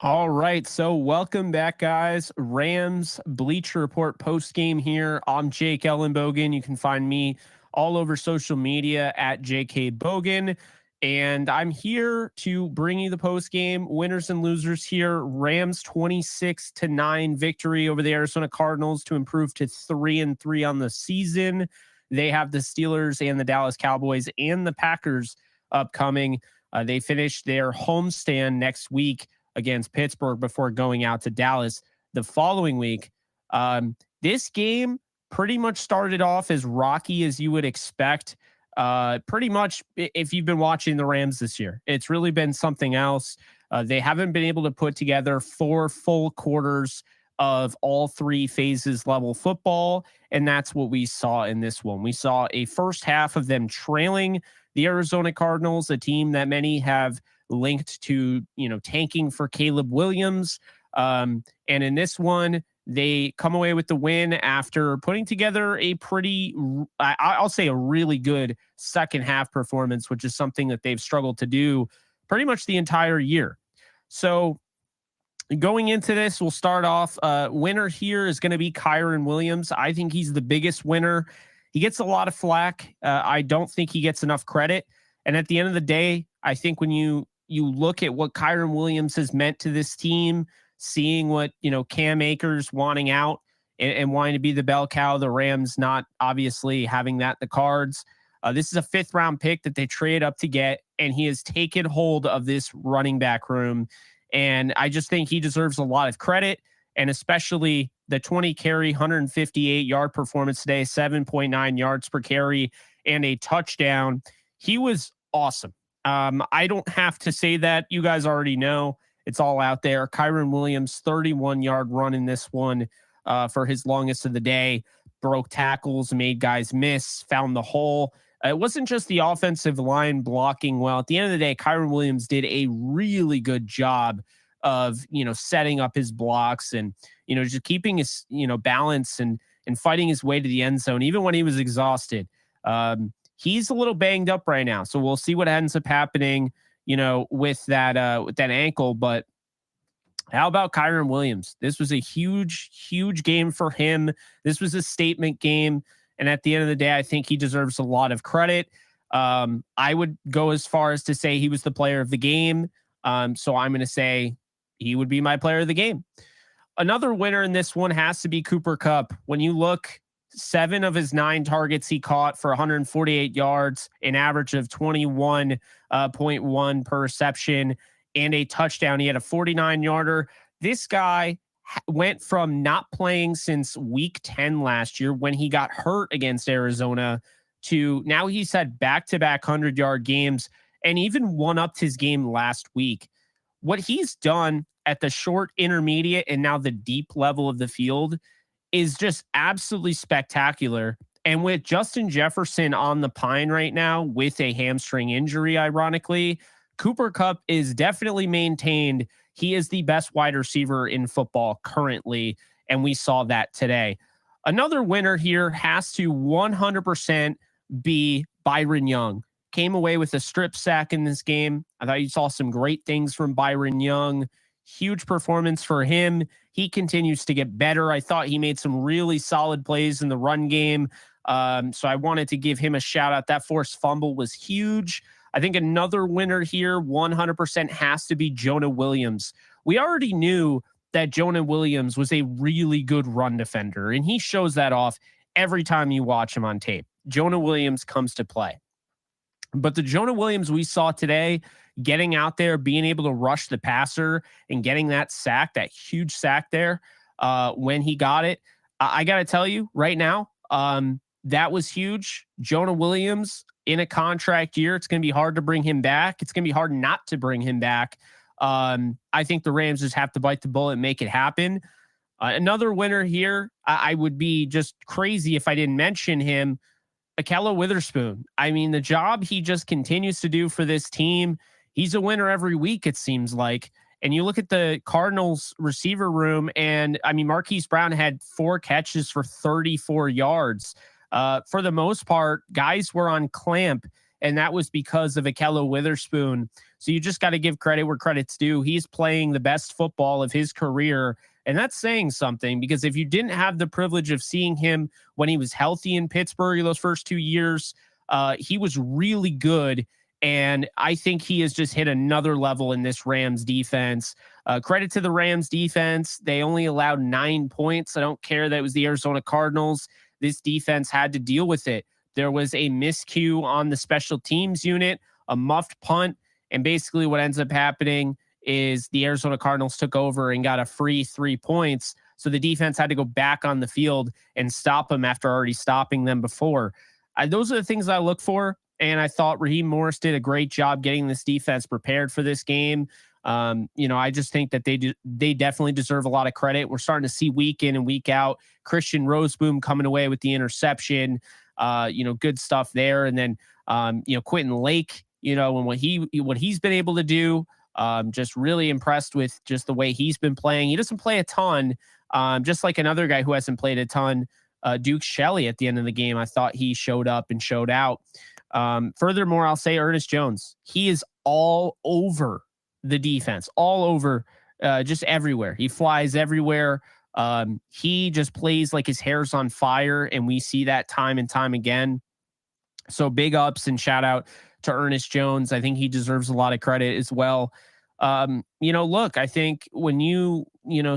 All right, so welcome back, guys. Rams Bleacher Report post game here. I'm Jake Ellenbogen. You can find me all over social media at JK Bogan, and I'm here to bring you the post game winners and losers here. Rams 26-9 victory over the Arizona Cardinals to improve to 3-3 on the season. They have the Steelers and the Dallas Cowboys and the Packers upcoming. They finish their homestand next week against Pittsburgh before going out to Dallas the following week. This game pretty much started off as rocky as you would expect. Pretty much, if you've been watching the Rams this year, it's really been something else. They haven't been able to put together 4 full quarters of all 3 phases level football, and that's what we saw in this one. We saw a first half of them trailing the Arizona Cardinals, a team that many have linked to, tanking for Caleb Williams. And in this one, they come away with the win after putting together a I'll say a really good second half performance, which is something that they've struggled to do pretty much the entire year. So going into this, we'll start off. Winner here is going to be Kyren Williams. I think he's the biggest winner. He gets a lot of flack. I don't think he gets enough credit. And at the end of the day, I think when you look at what Kyren Williams has meant to this team, seeing what, Cam Akers wanting out and wanting to be the bell cow, the Rams not obviously having that in the cards. This is a 5th round pick that they trade up to get, and he has taken hold of this running back room. And I just think he deserves a lot of credit, and especially the 20 carry, 158 yard performance today, 7.9 yards per carry and a touchdown. He was awesome. I don't have to say that. You guys already know. It's all out there. Kyren Williams, 31-yard run in this one for his longest of the day. Broke tackles, made guys miss, found the hole. It wasn't just the offensive line blocking well. At the end of the day, Kyren Williams did a really good job of, setting up his blocks and, just keeping his, balance and fighting his way to the end zone, even when he was exhausted. He's a little banged up right now, so we'll see what ends up happening, with that ankle. But how about Kyren Williams? This was a huge game for him. This was a statement game, and at the end of the day, I think he deserves a lot of credit. I would go as far as to say he was the player of the game. So I'm going to say he would be my player of the game. Another winner in this one has to be Cooper Kupp. When you look, 7 of his 9 targets he caught for 148 yards, an average of 21.1 per reception, and a touchdown. He had a 49-yarder. This guy went from not playing since week 10 last year when he got hurt against Arizona to now he's had back-to-back 100-yard games and even one-upped his game last week. What he's done at the short, intermediate, and now the deep level of the field is just absolutely spectacular. And with Justin Jefferson on the pine right now with a hamstring injury, ironically, Cooper Kupp is definitely maintained. He is the best wide receiver in football currently, and we saw that today. Another winner here has to 100% be Byron Young. Came away with a strip sack in this game. I thought you saw some great things from Byron Young. Huge performance for him. He continues to get better. I thought he made some really solid plays in the run game. So I wanted to give him a shout out. That forced fumble was huge. I think another winner here 100% has to be Jonah Williams. We already knew that Jonah Williams was a really good run defender, and he shows that off every time you watch him on tape. Jonah Williams comes to play. But the Jonah Williams we saw today, getting out there, being able to rush the passer and getting that sack, that huge sack there when he got it, I got to tell you right now, that was huge. Jonah Williams in a contract year, it's going to be hard to bring him back. It's going to be hard not to bring him back. I think the Rams just have to bite the bullet and make it happen. Another winner here, I would be just crazy if I didn't mention him, Ahkello Witherspoon. I mean, the job he just continues to do for this team, he's a winner every week, it seems like. And you look at the Cardinals receiver room, and I mean, Marquise Brown had 4 catches for 34 yards. For the most part, guys were on clamp, and that was because of Ahkello Witherspoon. So you just got to give credit where credit's due. He's playing the best football of his career. And that's saying something, because if you didn't have the privilege of seeing him when he was healthy in Pittsburgh those first 2 years, he was really good. And I think he has just hit another level in this Rams defense. Credit to the Rams defense. They only allowed 9 points. I don't care that it was the Arizona Cardinals. This defense had to deal with it. There was a miscue on the special teams unit, a muffed punt, and basically what ends up happening is the Arizona Cardinals took over and got a free 3 points. So the defense had to go back on the field and stop them after already stopping them before. Those are the things I look for. And I thought Raheem Morris did a great job getting this defense prepared for this game. I just think that they definitely deserve a lot of credit. We're starting to see week in and week out Christian Roseboom coming away with the interception. Good stuff there. And then, Quentin Lake, and what he's been able to do, just really impressed with just the way he's been playing. He doesn't play a ton, just like another guy who hasn't played a ton, Duke Shelley at the end of the game. I thought he showed up and showed out. Furthermore, I'll say Ernest Jones. He is all over the defense, all over, just everywhere. He flies everywhere. He just plays like his hair's on fire, and we see that time and time again. So big ups and shout out to Ernest Jones. I think he deserves a lot of credit as well. Look, I think when you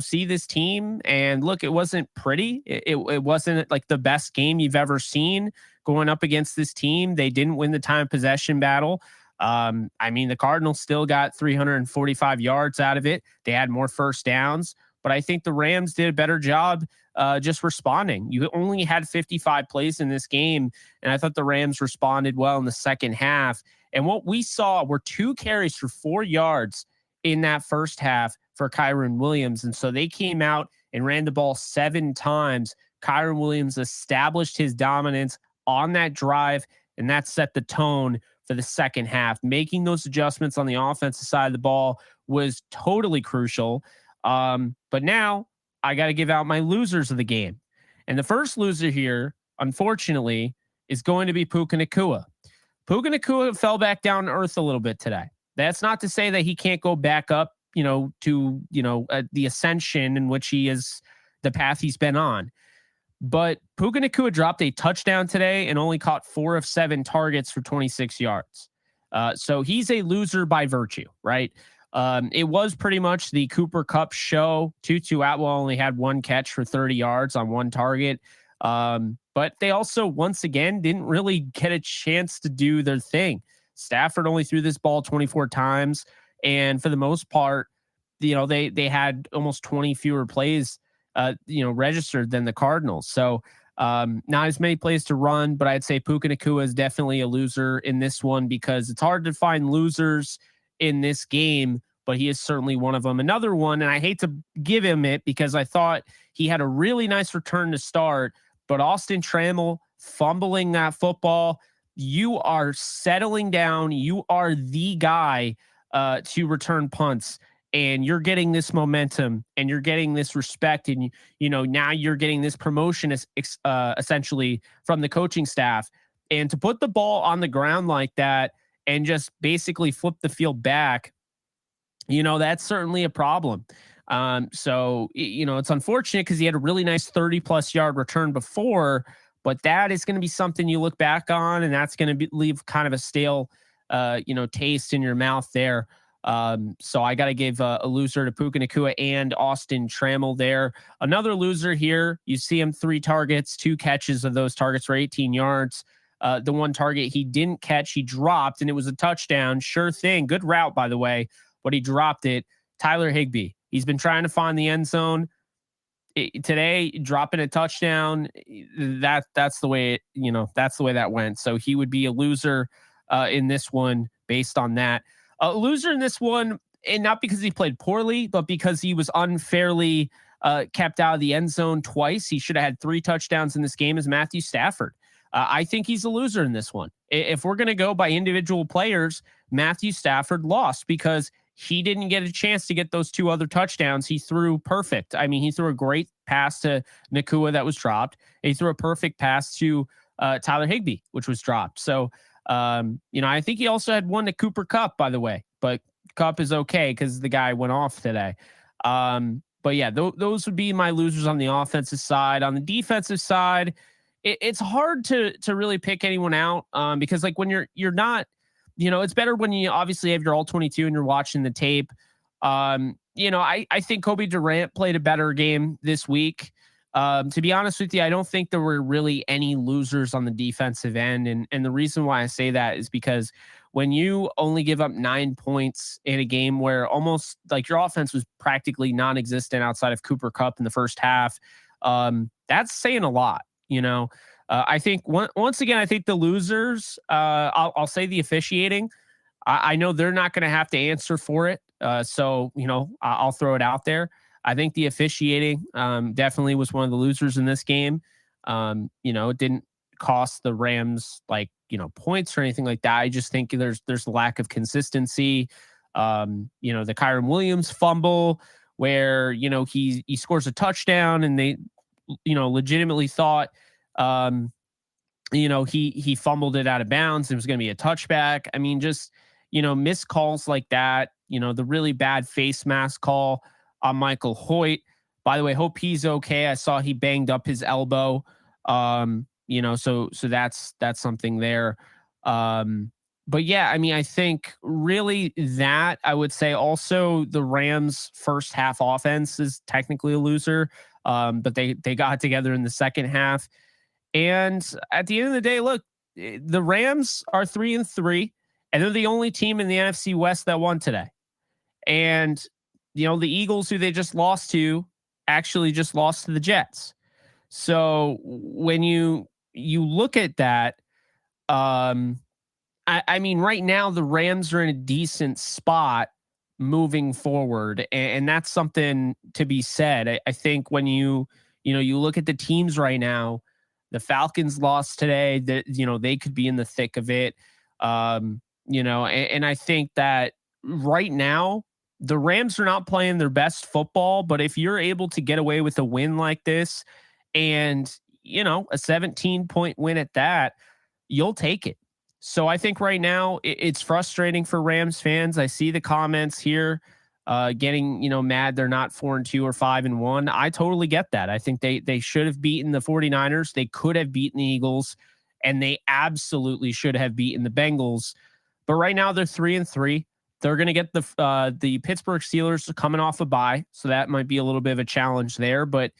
see this team, and look, it wasn't pretty. It wasn't like the best game you've ever seen going up against this team. They didn't win the time of possession battle. The Cardinals still got 345 yards out of it. They had more first downs, but I think the Rams did a better job just responding. You only had 55 plays in this game, and I thought the Rams responded well in the second half. And what we saw were 2 carries for 4 yards in that first half for Kyren Williams. And so they came out and ran the ball 7 times. Kyren Williams established his dominance on that drive, and that set the tone for the second half. Making those adjustments on the offensive side of the ball was totally crucial. But now I got to give out my losers of the game. And the first loser here, unfortunately, is going to be Puka Nacua. Puka Nacua fell back down to earth a little bit today. That's not to say that he can't go back up, to the ascension in which he is, the path he's been on. But Puka Nacua dropped a touchdown today and only caught 4 of 7 targets for 26 yards. So he's a loser by virtue, right? It was pretty much the Cooper Kupp show. Tutu Atwell only had 1 catch for 30 yards on 1 target. But they also, once again, didn't really get a chance to do their thing. Stafford only threw this ball 24 times. And for the most part, they had almost 20 fewer plays registered than the Cardinals. So not as many plays to run, but I'd say Puka Nacua is definitely a loser in this one, because it's hard to find losers in this game, but he is certainly one of them. Another one, and I hate to give him it because I thought he had a really nice return to start, but Austin Trammell fumbling that football. You are settling down. You are the guy to return punts. And you're getting this momentum, and you're getting this respect, and now you're getting this promotion essentially from the coaching staff. And to put the ball on the ground like that and just basically flip the field back, that's certainly a problem. So it's unfortunate because he had a really nice 30+ yard return before, but that is going to be something you look back on, and that's going to leave kind of a stale, taste in your mouth there. So I got to give a loser to Puka Nacua and Austin Trammell there. Another loser here, you see him 3 targets, 2 catches of those targets for 18 yards. The 1 target he didn't catch, he dropped, and it was a touchdown. Sure thing. Good route, by the way, but he dropped it. Tyler Higbee. He's been trying to find the end zone. Today, dropping a touchdown, that's the way that's the way that went. So he would be a loser in this one based on that. A loser in this one, and not because he played poorly, but because he was unfairly kept out of the end zone twice. He should have had 3 touchdowns in this game, as Matthew Stafford. I think he's a loser in this one. If we're going to go by individual players, Matthew Stafford lost because he didn't get a chance to get those 2 other touchdowns. He threw perfect. I mean, he threw a great pass to Nacua that was dropped. He threw a perfect pass to Tyler Higbee, which was dropped. So, I think he also had one to Cooper Kupp, by the way. but Cup is okay because the guy went off today. But yeah, those would be my losers on the offensive side. On the defensive side, it's hard to really pick anyone out because like when you're not, it's better when you obviously have your all 22 and you're watching the tape. I think Kobe Durant played a better game this week. To be honest with you, I don't think there were really any losers on the defensive end. And the reason why I say that is because when you only give up 9 points in a game where almost like your offense was practically non-existent outside of Cooper Kupp in the first half, that's saying a lot. I think once again, I think the losers, I'll say the officiating. I know they're not going to have to answer for it. So I'll throw it out there. I think the officiating definitely was one of the losers in this game. It didn't cost the Rams points or anything like that. I just think there's a lack of consistency. The Kyren Williams fumble where, he scores a touchdown and they, legitimately thought, he fumbled it out of bounds. It was going to be a touchback. I mean, just, missed calls like that, the really bad face mask call on Michael Hoyt. By the way, hope he's okay. I saw he banged up his elbow. So that's something there. But yeah, I mean, I think really that I would say also the Rams first half offense is technically a loser. But they got together in the second half. And at the end of the day, look, the Rams are 3-3, and they're the only team in the NFC West that won today. And, the Eagles, who they just lost to, actually just lost to the Jets. So when you look at that, I mean, right now the Rams are in a decent spot moving forward, and that's something to be said. I think when you look at the teams right now, the Falcons lost today. That they could be in the thick of it. And I think that right now the Rams are not playing their best football, but if you're able to get away with a win like this, and a 17-point win at that, you'll take it. So I think right now it's frustrating for Rams fans. I see the comments here getting, mad they're not 4-2 or 5-1. I totally get that. I think they should have beaten the 49ers. They could have beaten the Eagles, and they absolutely should have beaten the Bengals. But right now they're 3-3. They're going to get the Pittsburgh Steelers coming off a bye, so that might be a little bit of a challenge there. But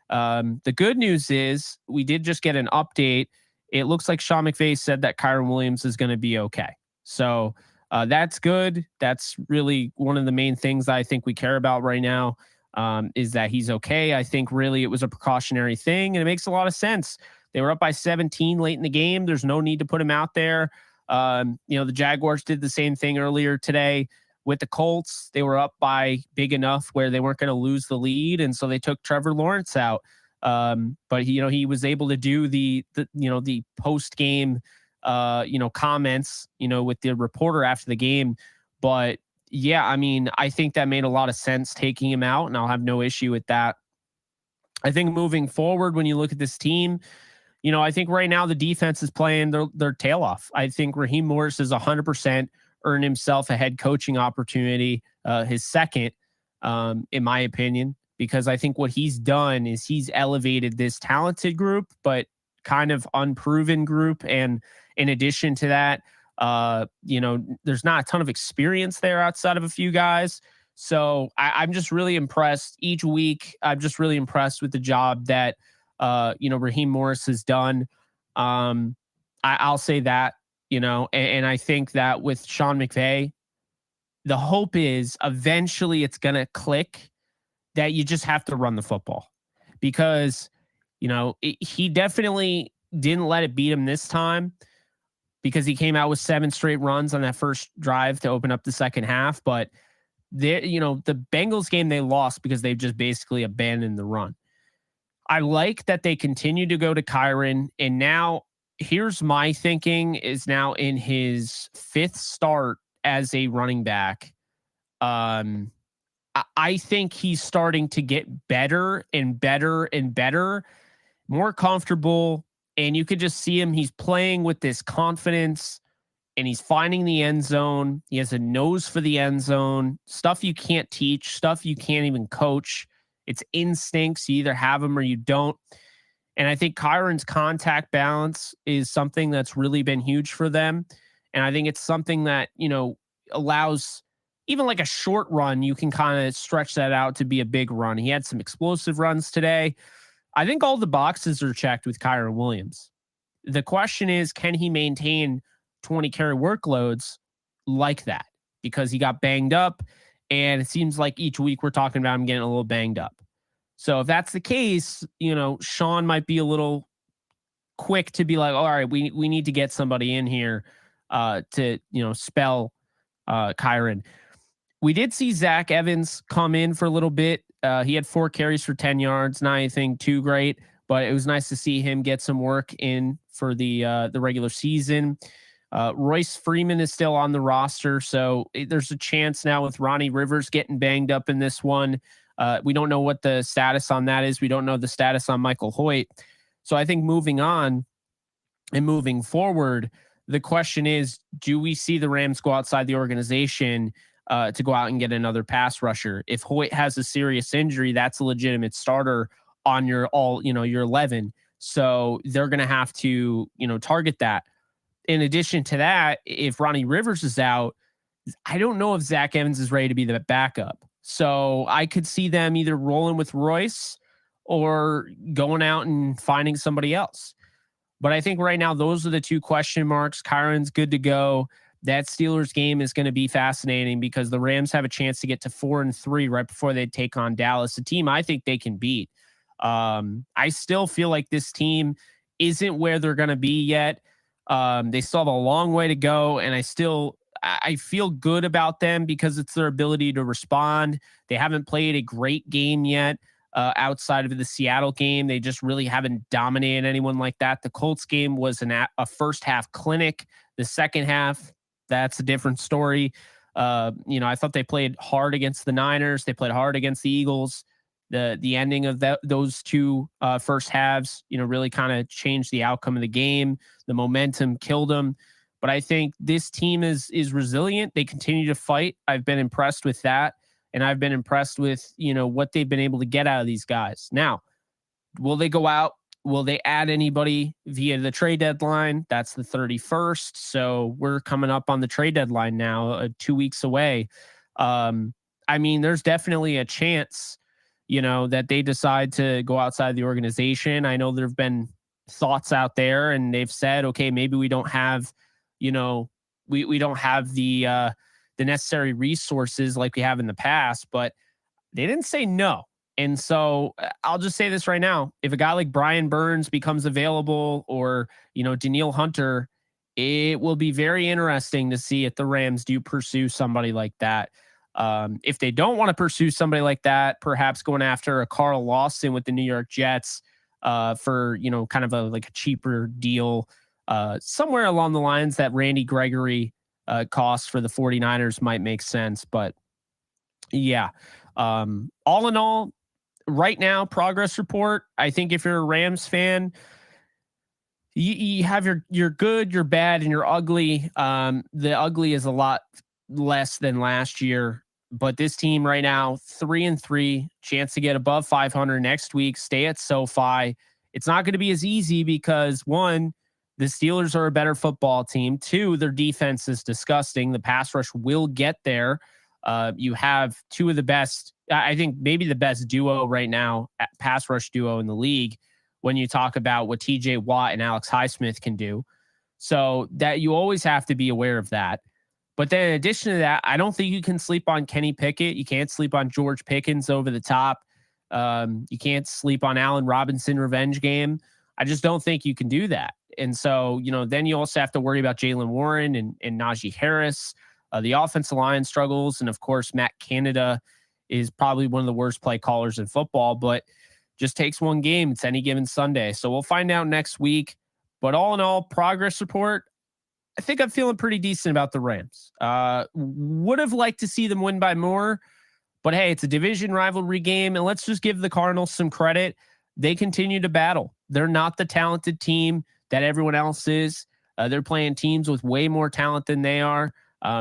the good news is we did just get an update. It looks like Sean McVay said that Kyren Williams is going to be okay. So that's good. That's really one of the main things that I think we care about right now, is that he's okay. I think really it was a precautionary thing, and it makes a lot of sense. They were up by 17 late in the game. There's no need to put him out there. The Jaguars did the same thing earlier today with the Colts. They were up by big enough where they weren't going to lose the lead, and so they took Trevor Lawrence out. But he was able to do the post game, comments, with the reporter after the game. But yeah, I mean, I think that made a lot of sense taking him out, and I'll have no issue with that. I think moving forward, when you look at this team, I think right now the defense is playing their tail off. I think Raheem Morris is 100% earned himself a head coaching opportunity, his second, in my opinion, because I think what he's done is he's elevated this talented group, but kind of unproven group. And in addition to that, there's not a ton of experience there outside of a few guys. So I'm just really impressed each week. I'm just really impressed with the job that, Raheem Morris has done. I'll say that, and I think that with Sean McVay, the hope is eventually it's going to click that you just have to run the football, because, he definitely didn't let it beat him this time, because he came out with 7 straight runs on that first drive to open up the second half. But the Bengals game, they lost because they've just basically abandoned the run. I like that they continue to go to Kyren, and now here's my thinking is now in his 5th start as a running back. I think he's starting to get better and better and better, more comfortable. And you could just see him. He's playing with this confidence. and he's finding the end zone. He has a nose for the end zone, stuff you can't teach, stuff you can't even coach. It's instincts. You either have them or you don't. And I think Kyron's contact balance is something that's really been huge for them. And I think it's something that, allows even like a short run, you can kind of stretch that out to be a big run. He had some explosive runs today. I think all the boxes are checked with Kyron Williams. The question is, can he maintain 20 carry workloads like that? Because he got banged up, and it seems like each week we're talking about him getting a little banged up. So if that's the case, Sean might be a little quick to be like, all right, we need to get somebody in here to, spell Kyron. We did see Zach Evans come in for a little bit. He had 4 carries for 10 yards, not anything too great, but it was nice to see him get some work in for the regular season. Royce Freeman is still on the roster, so there's a chance now with Ronnie Rivers getting banged up in this one. We don't know what the status on that is. We don't know the status on Michael Hoyt. So I think moving on and moving forward, the question is, do we see the Rams go outside the organization to go out and get another pass rusher? If Hoyt has a serious injury, that's a legitimate starter on your 11. So they're going to have to, target that. In addition to that, if Ronnie Rivers is out, I don't know if Zach Evans is ready to be the backup. So I could see them either rolling with Royce or going out and finding somebody else. But I think right now, those are the 2 question marks. Kyron's good to go. That Steelers game is going to be fascinating because the Rams have a chance to get to 4-3 right before they take on Dallas, a team I think they can beat. I still feel like this team isn't where they're going to be yet. They still have a long way to go, and I feel good about them because it's their ability to respond. They haven't played a great game yet outside of the Seattle game. They just really haven't dominated anyone like that. The Colts game was a first half clinic. The second half, that's a different story. I thought they played hard against the Niners. They played hard against the Eagles. The ending of those 2 first halves, really kind of changed the outcome of the game. The momentum killed them. But I think this team is resilient. They continue to fight. I've been impressed with that. And I've been impressed with, what they've been able to get out of these guys. Now, will they go out? Will they add anybody via the trade deadline? That's the 31st. So we're coming up on the trade deadline now, 2 weeks away. There's definitely a chance, that they decide to go outside the organization. I know there have been thoughts out there, and they've said, okay, maybe we don't have, we don't have the necessary resources like we have in the past, but they didn't say no. And so I'll just say this right now. If a guy like Brian Burns becomes available or, Danielle Hunter, it will be very interesting to see if the Rams do pursue somebody like that. If they don't want to pursue somebody like that, perhaps going after a Carl Lawson with the New York Jets for, kind of a cheaper deal somewhere along the lines that Randy Gregory cost for the 49ers might make sense. But yeah, all in all, right now, progress report. I think if you're a Rams fan, you have your good, your bad, and your ugly. The ugly is a lot less than last year, but this team right now, 3-3, chance to get above 500 next week, stay at SoFi. It's not going to be as easy because 1, the Steelers are a better football team. 2, their defense is disgusting. The pass rush will get there. You have 2 of the best, I think maybe the best duo right now, pass rush duo in the league when you talk about what TJ Watt and Alex Highsmith can do. So that you always have to be aware of that. But then in addition to that, I don't think you can sleep on Kenny Pickett. You can't sleep on George Pickens over the top. You can't sleep on Allen Robinson revenge game. I just don't think you can do that. And so, then you also have to worry about Jaylen Warren and Najee Harris. The offensive line struggles. And of course, Matt Canada is probably one of the worst play callers in football, but just takes one game. It's any given Sunday. So we'll find out next week. But all in all, progress report, I think I'm feeling pretty decent about the Rams. Would have liked to see them win by more, but hey, it's a division rivalry game. And let's just give the Cardinals some credit. They continue to battle. They're not the talented team that everyone else is. They're playing teams with way more talent than they are.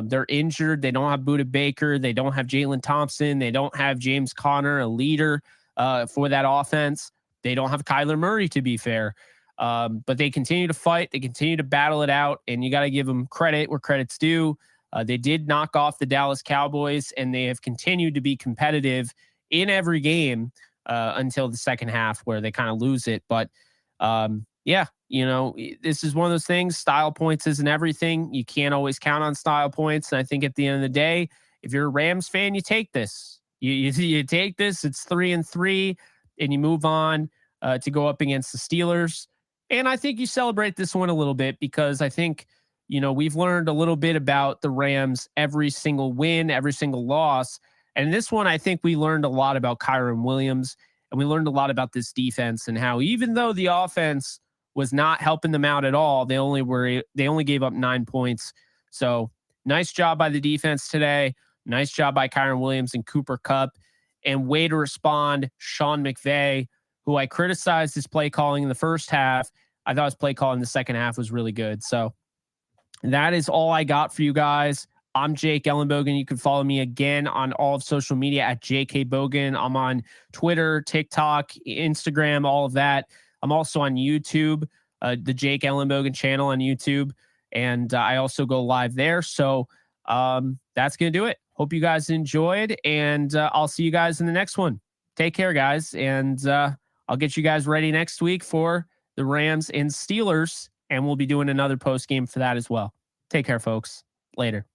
They're injured. They don't have Budda Baker. They don't have Jalen Thompson. They don't have James Conner, a leader for that offense. They don't have Kyler Murray, to be fair. But they continue to fight. They continue to battle it out, and you got to give them credit where credit's due. They did knock off the Dallas Cowboys, and they have continued to be competitive in every game until the second half where they kind of lose it. But yeah, this is one of those things. Style points isn't everything. You can't always count on style points. And I think at the end of the day, if you're a Rams fan, you take this. You take this. It's 3-3, and you move on to go up against the Steelers. And I think you celebrate this one a little bit because I think, we've learned a little bit about the Rams every single win, every single loss. And this one, I think we learned a lot about Kyren Williams, and we learned a lot about this defense and how even though the offense was not helping them out at all, they only gave up 9 points. So nice job by the defense today. Nice job by Kyren Williams and Cooper Kupp. And way to respond, Sean McVay, who I criticized his play calling in the first half. I thought his play calling in the second half was really good. So that is all I got for you guys. I'm Jake Ellenbogen. You can follow me again on all of social media at JK Bogan. I'm on Twitter, TikTok, Instagram, all of that. I'm also on YouTube, the Jake Ellenbogen channel on YouTube. And I also go live there. So that's going to do it. Hope you guys enjoyed. And I'll see you guys in the next one. Take care, guys. And I'll get you guys ready next week for the Rams and Steelers. And we'll be doing another post game for that as well. Take care, folks. Later.